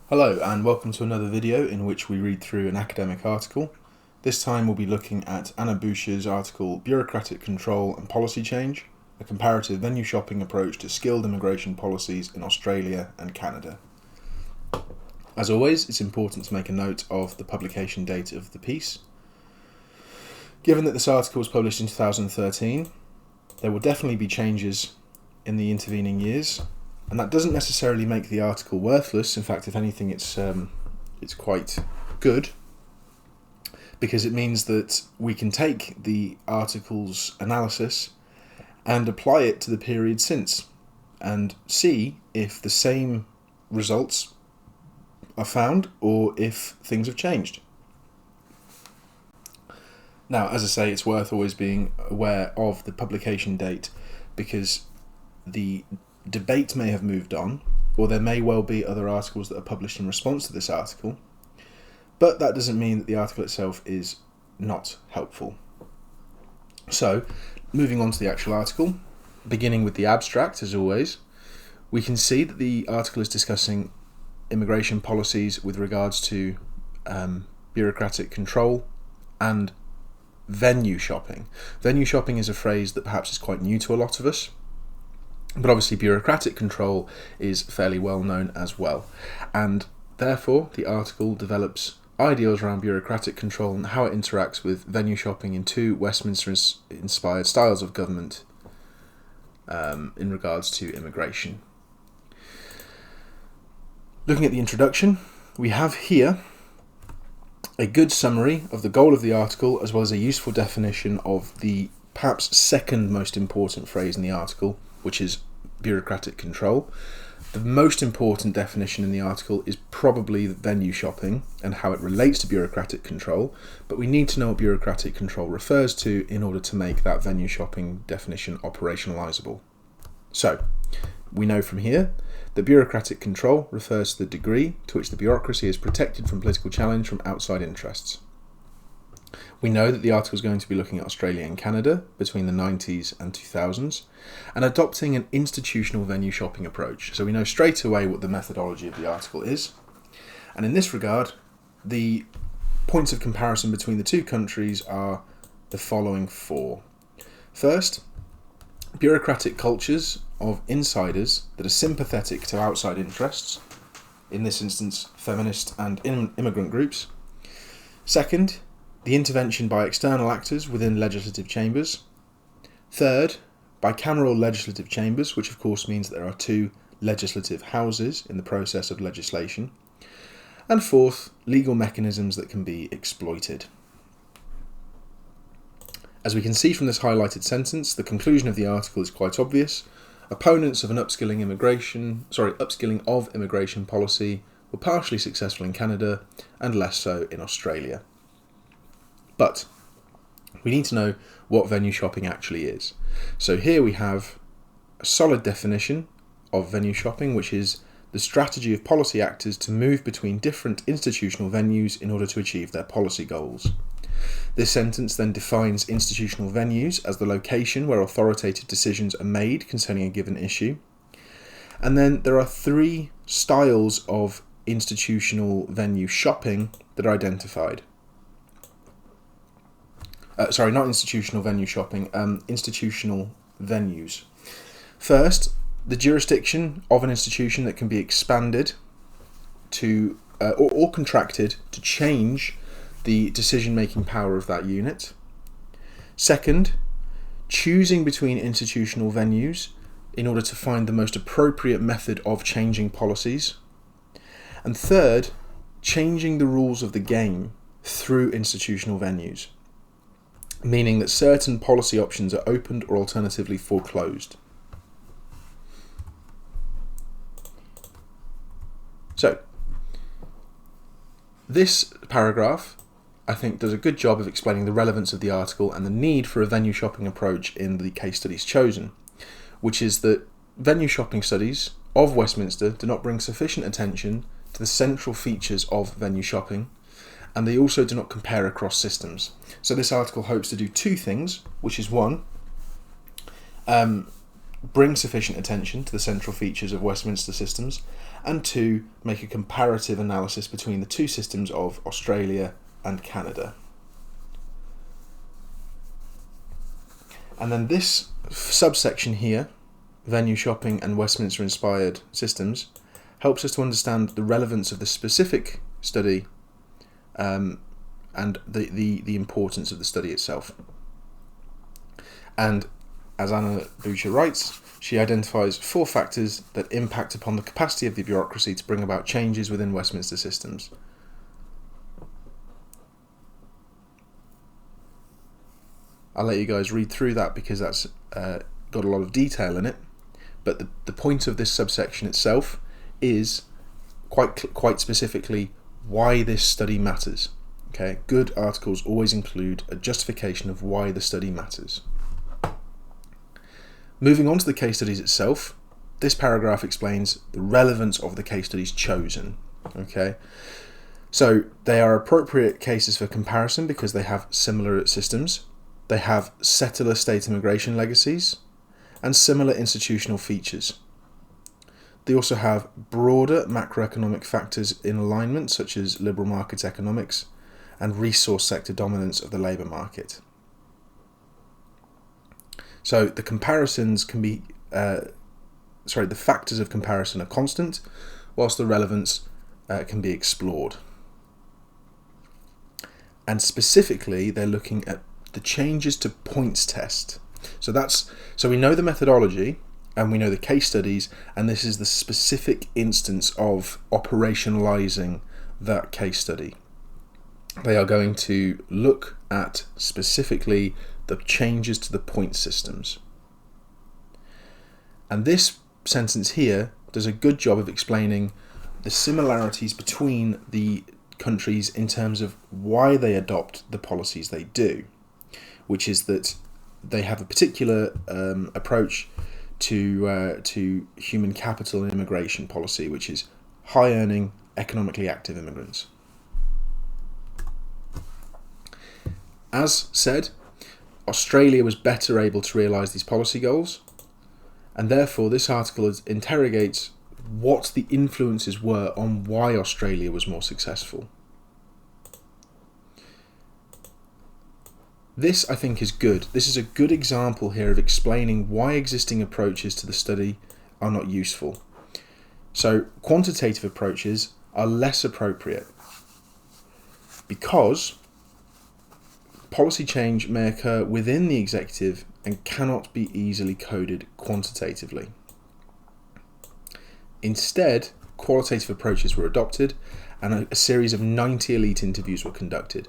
Hello and welcome to another video in which we read through an academic article. This time we'll be looking at Anna Bush's article Bureaucratic Control and Policy Change, a comparative venue shopping approach to skilled immigration policies in Australia and Canada. As always, it's important to make a note of the publication date of the piece. Given that this article was published in 2013, there will definitely be changes in the intervening years. And that doesn't necessarily make the article worthless. In fact, if anything, it's quite good, because it means that we can take the article's analysis and apply it to the period since and see if the same results are found or if things have changed. Now, as I say, it's worth always being aware of the publication date, because the debate may have moved on, or there may well be other articles that are published in response to this article, but that doesn't mean that the article itself is not helpful. So, moving on to the actual article, beginning with the abstract as always, we can see that the article is discussing immigration policies with regards to bureaucratic control and venue shopping. Venue shopping is a phrase that perhaps is quite new to a lot of us, but obviously bureaucratic control is fairly well known as well. And therefore, the article develops ideals around bureaucratic control and how it interacts with venue shopping in two Westminster-inspired styles of government in regards to immigration. Looking at the introduction, we have here a good summary of the goal of the article, as well as a useful definition of the perhaps second most important phrase in the article, which is bureaucratic control. The most important definition in the article is probably venue shopping and how it relates to bureaucratic control, but we need to know what bureaucratic control refers to in order to make that venue shopping definition operationalizable. So, we know from here that bureaucratic control refers to the degree to which the bureaucracy is protected from political challenge from outside interests. We know that the article is going to be looking at Australia and Canada between the 90s and 2000s and adopting an institutional venue shopping approach. So we know straight away what the methodology of the article is. And in this regard, the points of comparison between the two countries are the following four. First, bureaucratic cultures of insiders that are sympathetic to outside interests, in this instance feminist and immigrant groups. Second, the intervention by external actors within legislative chambers. Third, bicameral legislative chambers, which of course means there are two legislative houses in the process of legislation. And fourth, legal mechanisms that can be exploited. As we can see from this highlighted sentence, the conclusion of the article is quite obvious. Opponents of an upskilling of immigration policy were partially successful in Canada and less so in Australia. But we need to know what venue shopping actually is. So here we have a solid definition of venue shopping, which is the strategy of policy actors to move between different institutional venues in order to achieve their policy goals. This sentence then defines institutional venues as the location where authoritative decisions are made concerning a given issue. And then there are three styles of institutional venue shopping that are identified. Not institutional venue shopping, institutional venues. First, the jurisdiction of an institution that can be expanded to or contracted to change the decision-making power of that unit. Second, choosing between institutional venues in order to find the most appropriate method of changing policies. And third, changing the rules of the game through institutional venues, meaning that certain policy options are opened or alternatively foreclosed. So, this paragraph, I think, does a good job of explaining the relevance of the article and the need for a venue shopping approach in the case studies chosen, which is that venue shopping studies of Westminster do not bring sufficient attention to the central features of venue shopping, and they also do not compare across systems. So this article hopes to do two things, which is one, bring sufficient attention to the central features of Westminster systems, and 2, make a comparative analysis between the two systems of Australia and Canada. And then this subsection here, venue shopping and Westminster inspired systems, helps us to understand the relevance of the specific study and the importance of the study itself. And as Anna Boucher writes, she identifies 4 factors that impact upon the capacity of the bureaucracy to bring about changes within Westminster systems. I'll let you guys read through that because that's got a lot of detail in it. But the point of this subsection itself is quite specifically why this study matters. Okay, good articles always include a justification of why the study matters. Moving on to the case studies itself, this paragraph explains the relevance of the case studies chosen. Okay, so they are appropriate cases for comparison because they have similar systems, they have settler state immigration legacies, and similar institutional features. They also have broader macroeconomic factors in alignment, such as liberal market economics and resource sector dominance of the labour market. So the comparisons can be, the factors of comparison are constant, whilst the relevance can be explored. And specifically, they're looking at the changes to points test. So we know the methodology and we know the case studies, and this is the specific instance of operationalizing that case study. They are going to look at specifically the changes to the point systems. And this sentence here does a good job of explaining the similarities between the countries in terms of why they adopt the policies they do, which is that they have a particular approach to human capital and immigration policy, which is high-earning, economically active immigrants. As said, Australia was better able to realise these policy goals, and therefore this article interrogates what the influences were on why Australia was more successful. This, I think, is good. This is a good example here of explaining why existing approaches to the study are not useful. So, quantitative approaches are less appropriate because policy change may occur within the executive and cannot be easily coded quantitatively. Instead, qualitative approaches were adopted and a series of 90 elite interviews were conducted.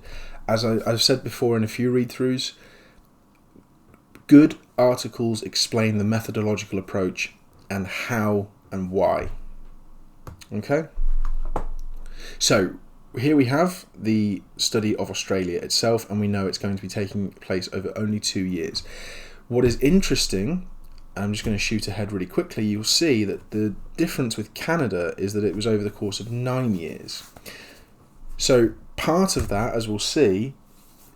As I've said before in a few read-throughs, good articles explain the methodological approach and how and why. Okay? So, here we have the study of Australia itself, and we know it's going to be taking place over only 2 years. What is interesting, and I'm just going to shoot ahead really quickly, you'll see that the difference with Canada is that it was over the course of 9 years. So part of that, as we'll see,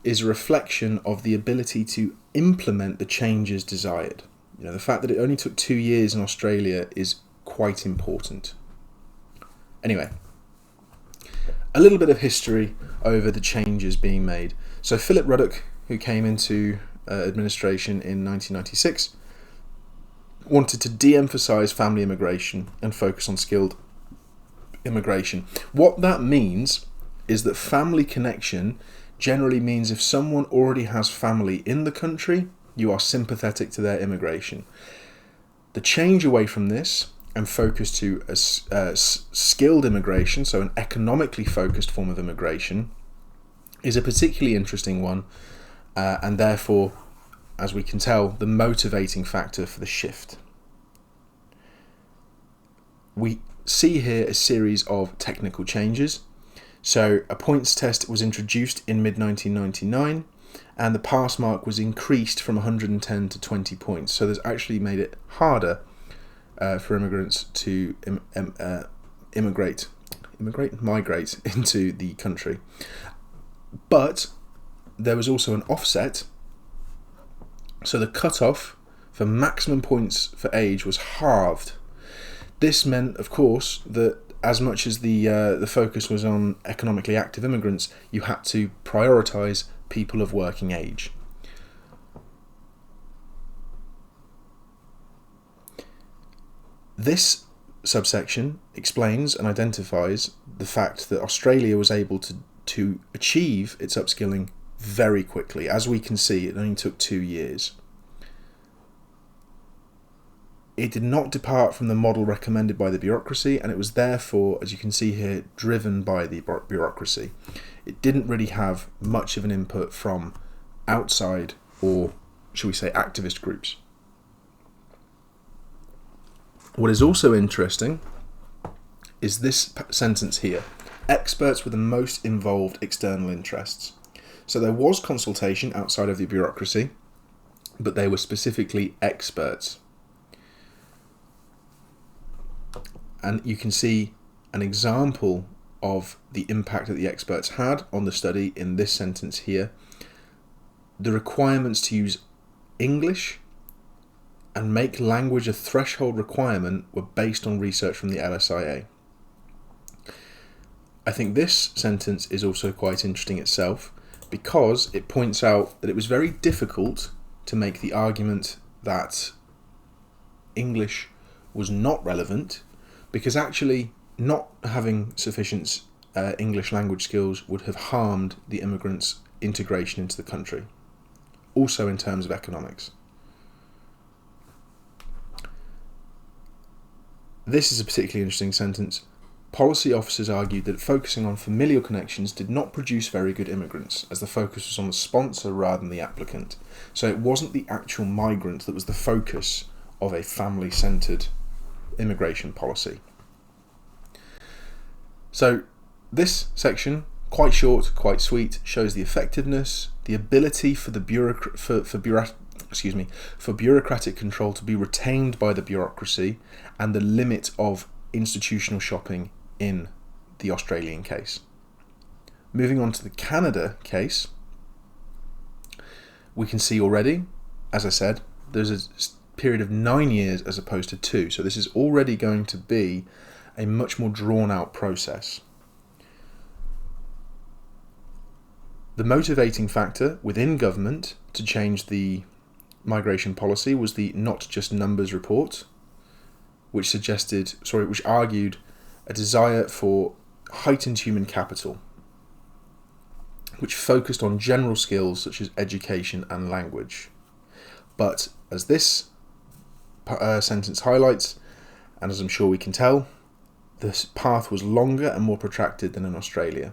is a reflection of the ability to implement the changes desired. You know, the fact that it only took 2 years in Australia is quite important. Anyway, a little bit of history over the changes being made. So Philip Ruddock, who came into administration in 1996, wanted to de-emphasise family immigration and focus on skilled immigration. What that means is that family connection generally means if someone already has family in the country, you are sympathetic to their immigration. The change away from this and focus to a skilled immigration, so an economically focused form of immigration, is a particularly interesting one, and therefore, as we can tell, the motivating factor for the shift. We see here a series of technical changes. So a points test was introduced in mid-1999, and the pass mark was increased from 110 to 20 points. So this actually made it harder for immigrants to migrate into the country. But there was also an offset. So the cutoff for maximum points for age was halved. This meant, of course, that as much as the focus was on economically active immigrants, you had to prioritise people of working age. This subsection explains and identifies the fact that Australia was able to achieve its upskilling very quickly. As we can see, it only took 2 years. It did not depart from the model recommended by the bureaucracy, and it was therefore, as you can see here, driven by the bureaucracy. It didn't really have much of an input from outside, or shall we say, activist groups. What is also interesting is this sentence here: experts with the most involved external interests. So there was consultation outside of the bureaucracy, but they were specifically experts. And you can see an example of the impact that the experts had on the study in this sentence here. The requirements to use English and make language a threshold requirement were based on research from the LSIA. I think this sentence is also quite interesting itself, because it points out that it was very difficult to make the argument that English was not relevant, because actually not having sufficient English language skills would have harmed the immigrants' integration into the country, also in terms of economics. This is a particularly interesting sentence. Policy officers argued that focusing on familial connections did not produce very good immigrants, as the focus was on the sponsor rather than the applicant. So it wasn't the actual migrant that was the focus of a family-centred immigration policy. So this section, quite short, quite sweet, shows the effectiveness, the ability for the bureaucratic control to be retained by the bureaucracy, and the limit of institutional shopping in the Australian case. Moving on to the Canada case, we can see already, as I said, there's a period of 9 years as opposed to 2, so this is already going to be a much more drawn out process. The motivating factor within government to change the migration policy was the Not Just Numbers report, which argued a desire for heightened human capital, which focused on general skills such as education and language. But as this sentence highlights, and as I'm sure we can tell, this path was longer and more protracted than in Australia.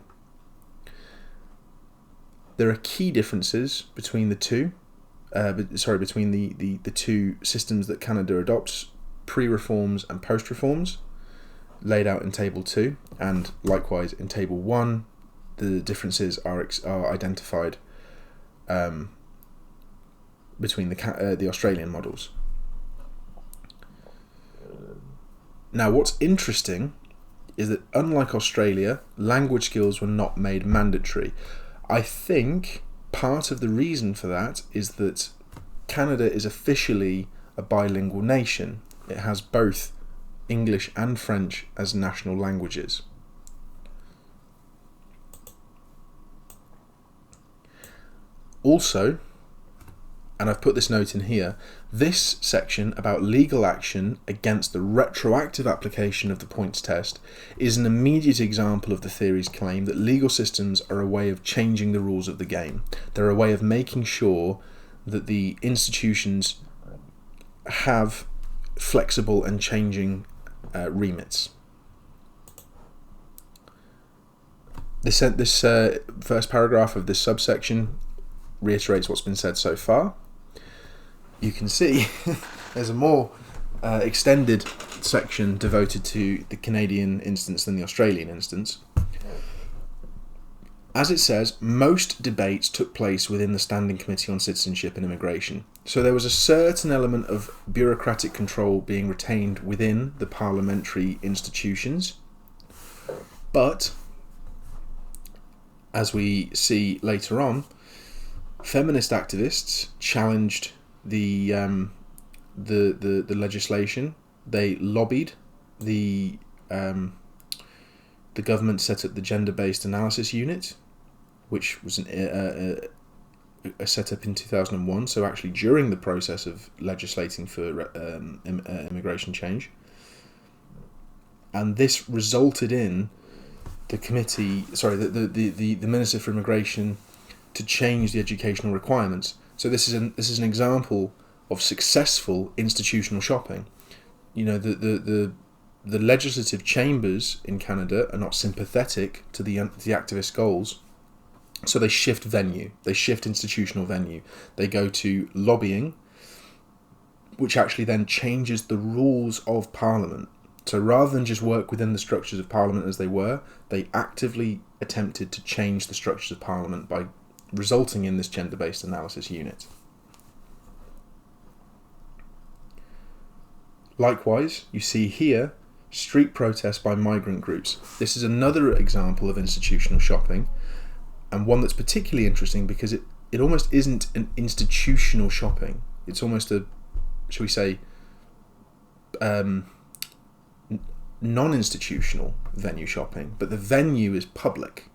There are key differences between the two, between the two systems that Canada adopts, pre-reforms and post-reforms, laid out in Table 2, and likewise in Table 1, the differences are identified between the Australian models. Now, what's interesting is that unlike Australia, language skills were not made mandatory. I think part of the reason for that is that Canada is officially a bilingual nation. It has both English and French as national languages. Also, and I've put this note in here, this section about legal action against the retroactive application of the points test is an immediate example of the theory's claim that legal systems are a way of changing the rules of the game. They're a way of making sure that the institutions have flexible and changing remits. This first paragraph of this subsection reiterates what's been said so far. You can see there's a more extended section devoted to the Canadian instance than the Australian instance. As it says, most debates took place within the Standing Committee on Citizenship and Immigration. So there was a certain element of bureaucratic control being retained within the parliamentary institutions. But, as we see later on, feminist activists challenged the legislation. They lobbied the government set up the gender-based analysis unit, which was a set up in 2001, so actually during the process of legislating for immigration change. And this resulted in the Minister for Immigration to change the educational requirements. So this is an example of successful institutional shopping. You know, the legislative chambers in Canada are not sympathetic to the activist goals, so they shift venue, they shift institutional venue. They go to lobbying, which actually then changes the rules of Parliament. So rather than just work within the structures of Parliament as they were, they actively attempted to change the structures of Parliament by resulting in this gender-based analysis unit. Likewise, you see here street protests by migrant groups. This is another example of institutional shopping, and one that's particularly interesting because it almost isn't an institutional shopping. It's almost a, shall we say, non-institutional venue shopping, but the venue is public.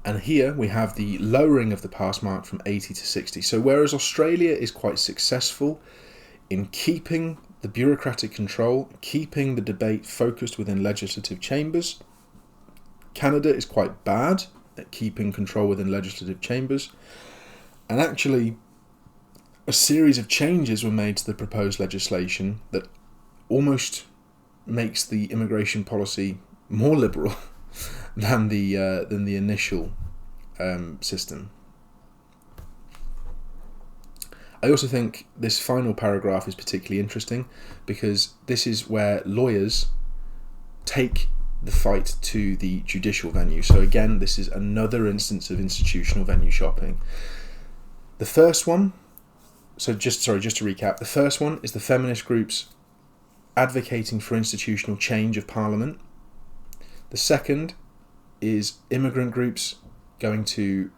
And here we have the lowering of the pass mark from 80 to 60. So whereas Australia is quite successful in keeping the bureaucratic control, keeping the debate focused within legislative chambers, Canada is quite bad at keeping control within legislative chambers. And actually, a series of changes were made to the proposed legislation that almost makes the immigration policy more liberal than the initial system. I also think this final paragraph is particularly interesting because this is where lawyers take the fight to the judicial venue. So again, this is another instance of institutional venue shopping. The first one, just to recap, the first one is the feminist groups advocating for institutional change of Parliament. The second is immigrant groups going to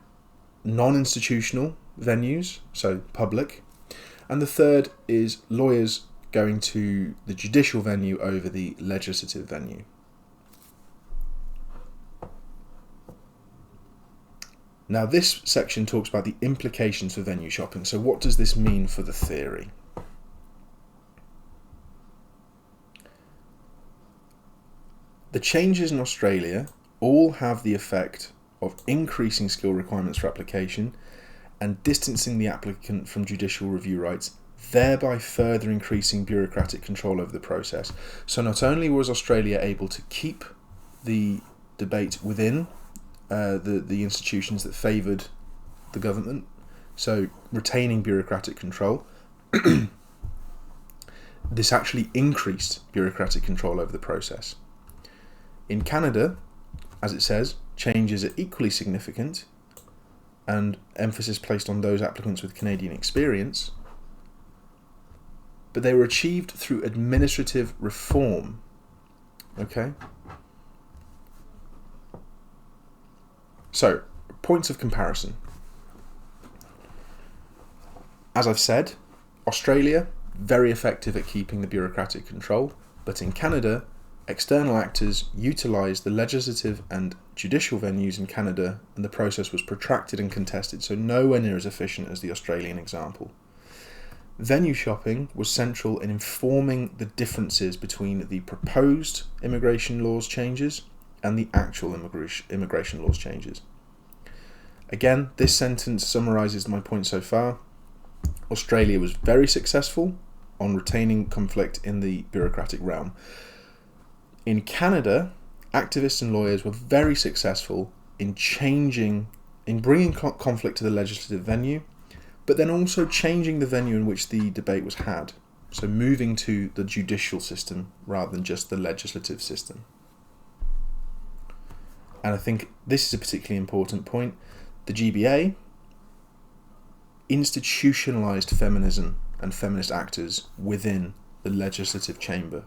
non-institutional venues, so public. And the third is lawyers going to the judicial venue over the legislative venue. Now this section talks about the implications for venue shopping. So what does this mean for the theory? The changes in Australia all have the effect of increasing skill requirements for application and distancing the applicant from judicial review rights, thereby further increasing bureaucratic control over the process. So not only was Australia able to keep the debate within the institutions that favoured the government, so retaining bureaucratic control, this actually increased bureaucratic control over the process. In Canada, as it says, changes are equally significant and emphasis placed on those applicants with Canadian experience, but they were achieved through administrative reform. Okay? So, points of comparison. As I've said, Australia, very effective at keeping the bureaucratic control, but in Canada, external actors utilised the legislative and judicial venues in Canada, and the process was protracted and contested, so nowhere near as efficient as the Australian example. Venue shopping was central in informing the differences between the proposed immigration laws changes and the actual immigration laws changes. Again, this sentence summarises my point so far. Australia was very successful on retaining conflict in the bureaucratic realm. In Canada, activists and lawyers were very successful in bringing conflict to the legislative venue, but then also changing the venue in which the debate was had. So moving to the judicial system rather than just the legislative system. And I think this is a particularly important point. The GBA institutionalised feminism and feminist actors within the legislative chamber.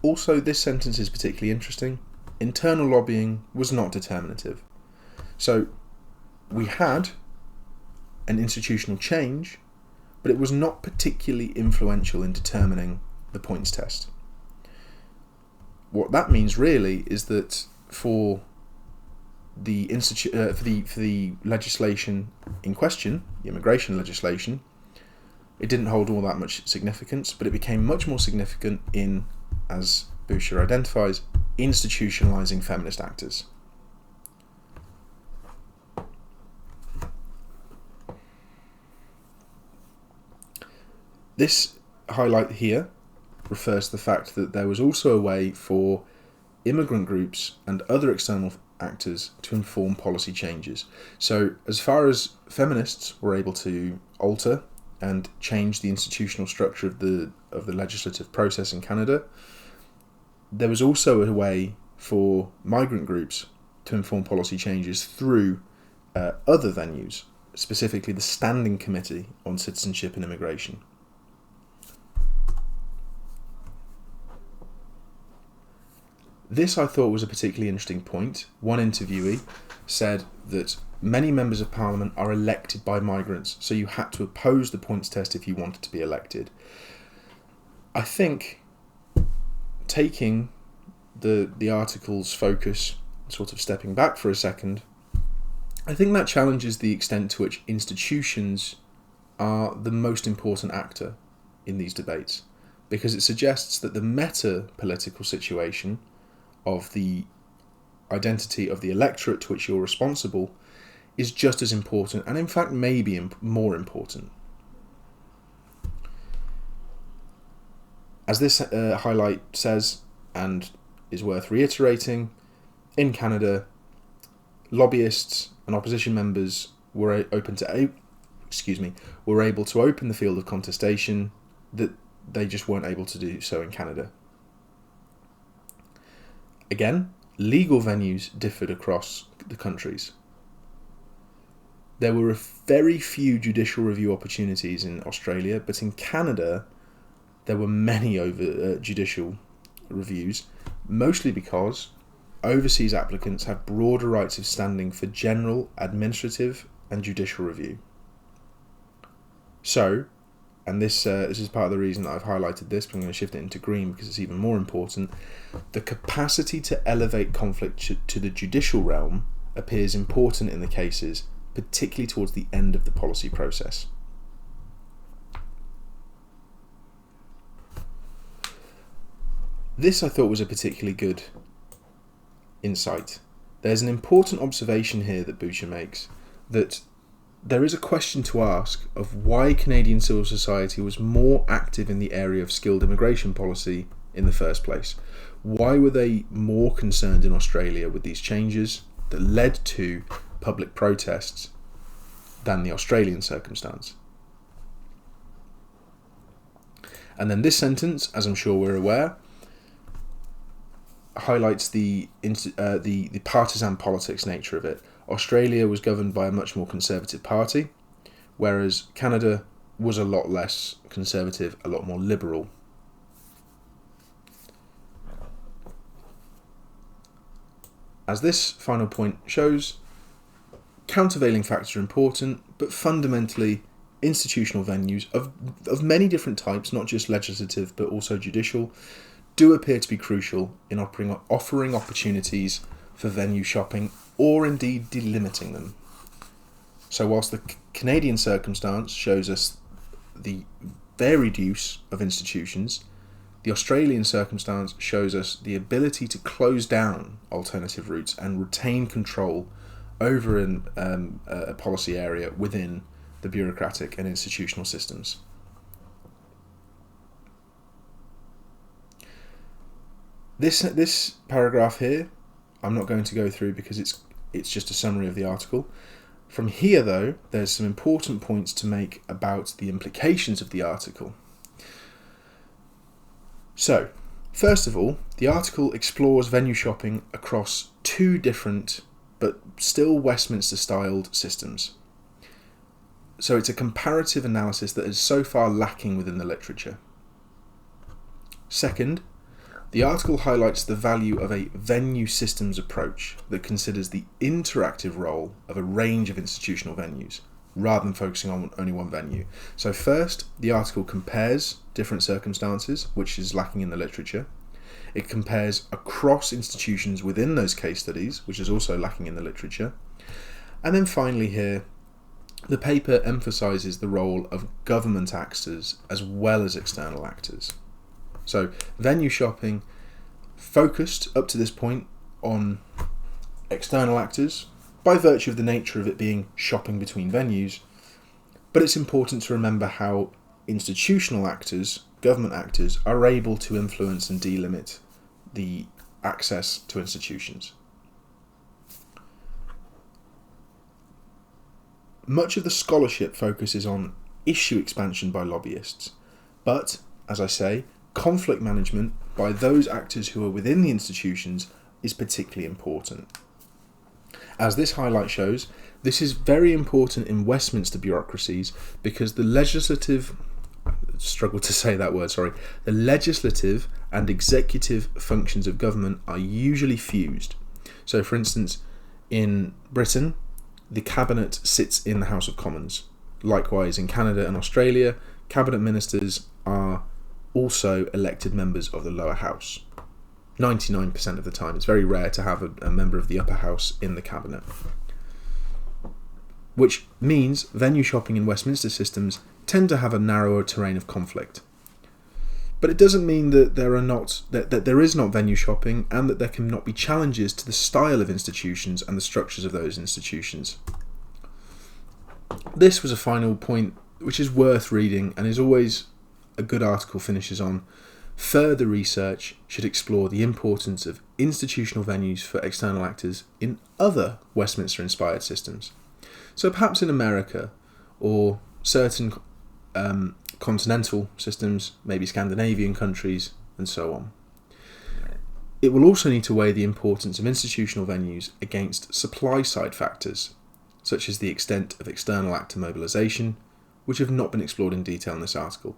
Also, this sentence is particularly interesting. Internal lobbying was not determinative. So we had an institutional change, but it was not particularly influential in determining the points test. What that means really is that for the for the legislation in question, the immigration legislation, it didn't hold all that much significance, but it became much more significant in, as Boucher identifies, institutionalizing feminist actors. This highlight here refers to the fact that there was also a way for immigrant groups and other external actors to inform policy changes. So as far as feminists were able to alter and change the institutional structure of the legislative process in Canada, there was also a way for migrant groups to inform policy changes through other venues, specifically the Standing Committee on Citizenship and Immigration. This I thought was a particularly interesting point. One interviewee said that many members of parliament are elected by migrants, so you had to oppose the points test if you wanted to be elected. I think taking the article's focus, sort of stepping back for a second, I think that challenges the extent to which institutions are the most important actor in these debates, because it suggests that the meta-political situation of the identity of the electorate to which you're responsible is just as important, and in fact maybe more important. As this highlight says, and is worth reiterating, in Canada, lobbyists and opposition members were able to open the field of contestation that they just weren't able to do so in Canada. Again, legal venues differed across the countries. There were very few judicial review opportunities in Australia, but in Canada there were many judicial reviews, mostly because overseas applicants have broader rights of standing for general, administrative and judicial review. So, and this is part of the reason that I've highlighted this, but I'm going to shift it into green because it's even more important, the capacity to elevate conflict to the judicial realm appears important in the cases, particularly towards the end of the policy process. This I thought was a particularly good insight. There's an important observation here that Boucher makes, that there is a question to ask of why Canadian civil society was more active in the area of skilled immigration policy in the first place. Why were they more concerned in Australia with these changes that led to public protests than the Australian circumstance? And then this sentence, as I'm sure we're aware, highlights the partisan politics nature of it. Australia was governed by a much more conservative party, whereas Canada was a lot less conservative, a lot more liberal. As this final point shows, countervailing factors are important, but fundamentally institutional venues of many different types, not just legislative but also judicial, do appear to be crucial in offering opportunities for venue shopping or indeed delimiting them. So whilst the Canadian circumstance shows us the varied use of institutions, the Australian circumstance shows us the ability to close down alternative routes and retain control over a policy area within the bureaucratic and institutional systems. This paragraph here, I'm not going to go through because it's just a summary of the article. From here, though, there's some important points to make about the implications of the article. So, first of all, the article explores venue shopping across two different but still Westminster-styled systems. So it's a comparative analysis that is so far lacking within the literature. Second, The article highlights the value of a venue systems approach that considers the interactive role of a range of institutional venues, rather than focusing on only one venue. So first, the article compares different circumstances, which is lacking in the literature. It compares across institutions within those case studies, which is also lacking in the literature. And then finally here, the paper emphasises the role of government actors as well as external actors. So venue shopping focused up to this point on external actors by virtue of the nature of it being shopping between venues, but it's important to remember how institutional actors, government actors, are able to influence and delimit the access to institutions. Much of the scholarship focuses on issue expansion by lobbyists, but, as I say, conflict management by those actors who are within the institutions is particularly important. As this highlight shows, this is very important in Westminster bureaucracies because the legislative and executive functions of government are usually fused. So, for instance, in Britain, the Cabinet sits in the House of Commons. Likewise, in Canada and Australia, Cabinet ministers are also elected members of the lower house. 99% of the time. It's very rare to have a member of the upper house in the Cabinet. Which means venue shopping in Westminster systems tend to have a narrower terrain of conflict. But it doesn't mean that there is not venue shopping and that there cannot be challenges to the style of institutions and the structures of those institutions. This was a final point which is worth reading and is always a good article finishes on. Further research should explore the importance of institutional venues for external actors in other Westminster-inspired systems. So perhaps in America or certain continental systems, maybe Scandinavian countries, and so on. It will also need to weigh the importance of institutional venues against supply-side factors, such as the extent of external actor mobilisation, which have not been explored in detail in this article.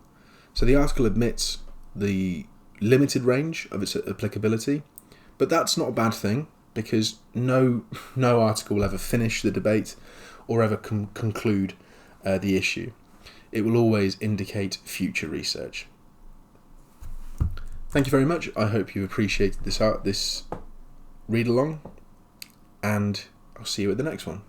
So the article admits the limited range of its applicability, but that's not a bad thing because no article will ever finish the debate or ever conclude the issue. It will always indicate future research. Thank you very much. I hope you appreciated this read along, and I'll see you at the next one.